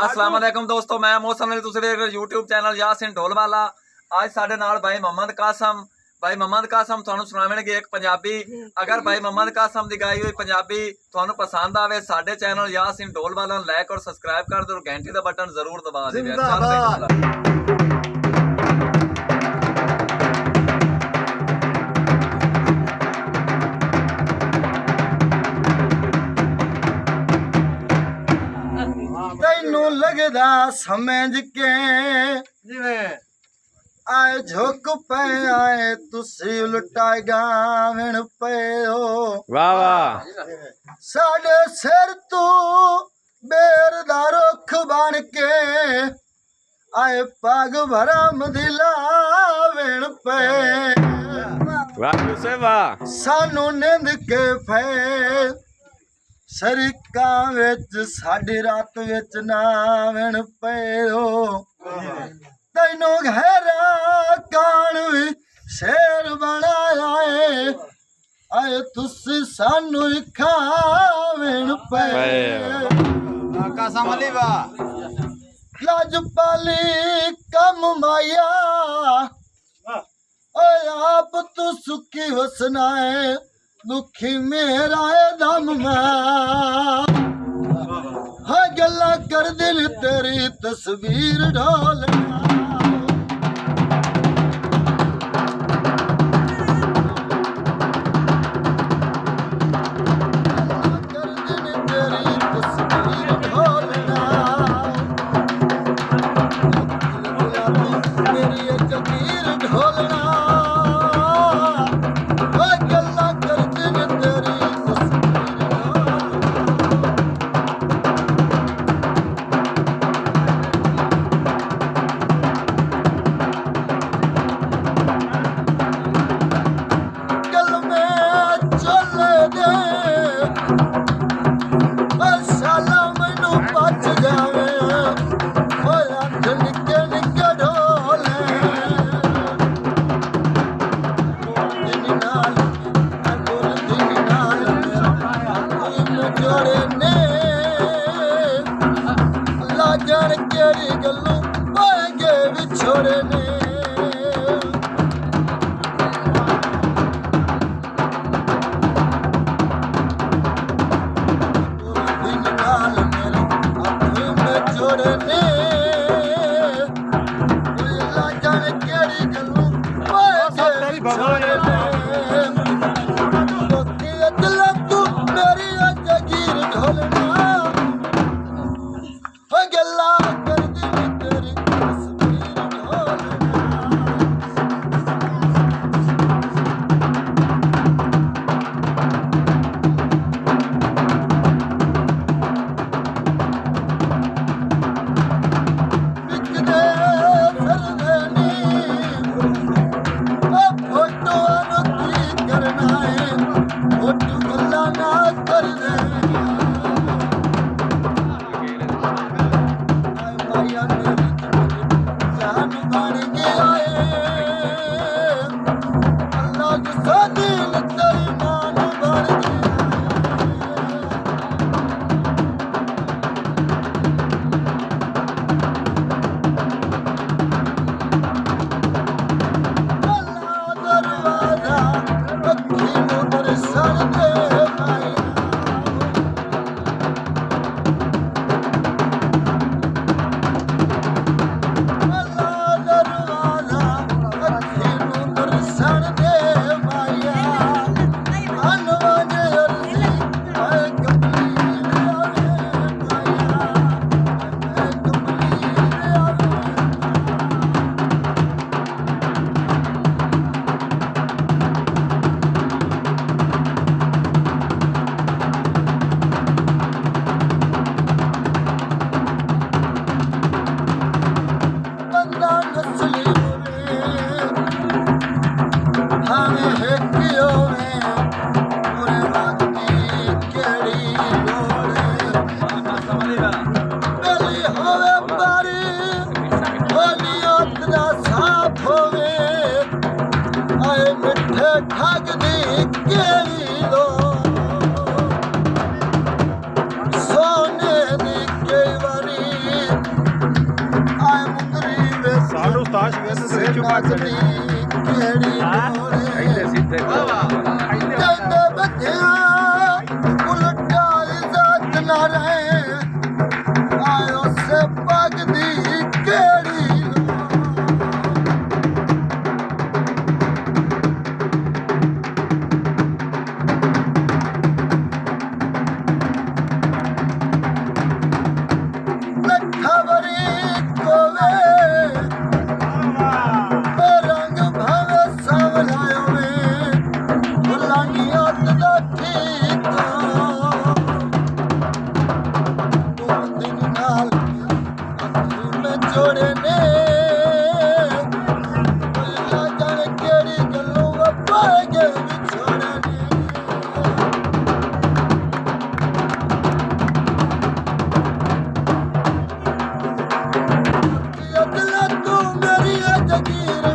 अस्सलाम वालेकुम दोस्तों, मैं मौसम अली, तुसीं देख रहे यूट्यूब चैनल यासिन ढोलवाला। आज साडे नाल भाई मोहम्मद कासम। भाई मोहम्मद कासम तुहानू सुणावणगे एक पंजाबी। अगर भाई मोहम्मद कासम दी गाई हुई पंजाबी तुहानू पसंद आवे, साडे चैनल यासिन ढोलवाला लाइक और सब्सक्राइब कर दो, घंटी दा बटन जरूर दबा दे। तैनू लगदा समझ के जिवें आए झुक पे आए तुसी उल्टा गावण पे हो। वाह वाह। साडे सिर तू बेर दा रुख बन के आए पग भरम दिलावण पे। वाह यूसुफ वाह। सानू निंद के फैल शरीकां विच साडी रात विच नावण पे हो। तैनू घेरा कान भी शेर बनाया है, आए तुसी सानू खावण पे। कासम अली वाह। लजपाली कम माया ओए आप तू सुखी वसनाए, दुखी मेरा दम में। हाँ गल्ला कर दिल तेरी तस्वीर ढोलना। कर दिल तेरी तस्वीर ढोलना। मेरी ये जगीर ढोलना। जान केड़ी गल्लू पाएंगे विछोड़े ने। दिन नाल मेरे हाथ में जोड़े ने। जान केड़ी गल्लू पाएंगे विछोड़े ने। दिल तू मेरी जगीर ढोलना। गल्ला कर दिल तेरी तस्वीर ढोलना। बिकदे फिरदे नी फोटो की करना है, फोटो गल्ला ना कर दे। ਨੱਚਦੀ ਕਿਹੜੀ ਇੱਥੇ ਲੋੜੇ ਸਿੱਧੇ ਜਾਂਦੇ ਬੱਚਿਆਂ ਉਲਟਾ ਇਜ਼ਤ ਨਾ ਰਹੇ ਆਇਓ ਸੇ ਪੱਗ ਦੀ ਕਿਹੜੀ ਲੋੜ ਖਬਰੀ ਕੋਵੇ ਰੰਗ ਭਾਵੇਂ ਸਵਲਾਇਓ ਵੇ ਭੁਲਾਂਗੀ ਅੱਤ ਦਾ ਠੀਕਾ ਤੂੰ ਦਿਨ ਨਾਲ ਅੱਖੀ ਮੈਂ ਜੋੜੇ ਨੇ ਪਹਿਲਾਂ ਜਾਣੇ ਕਿਹੜੀ ਗੱਲੋਂ ਵਪਾਏ ਗਏ ਵਿਛੋੜੇ ਨੇ ਅਗਲਾ ਤੂੰ ਮੇਰੀ ਜਗੀਰ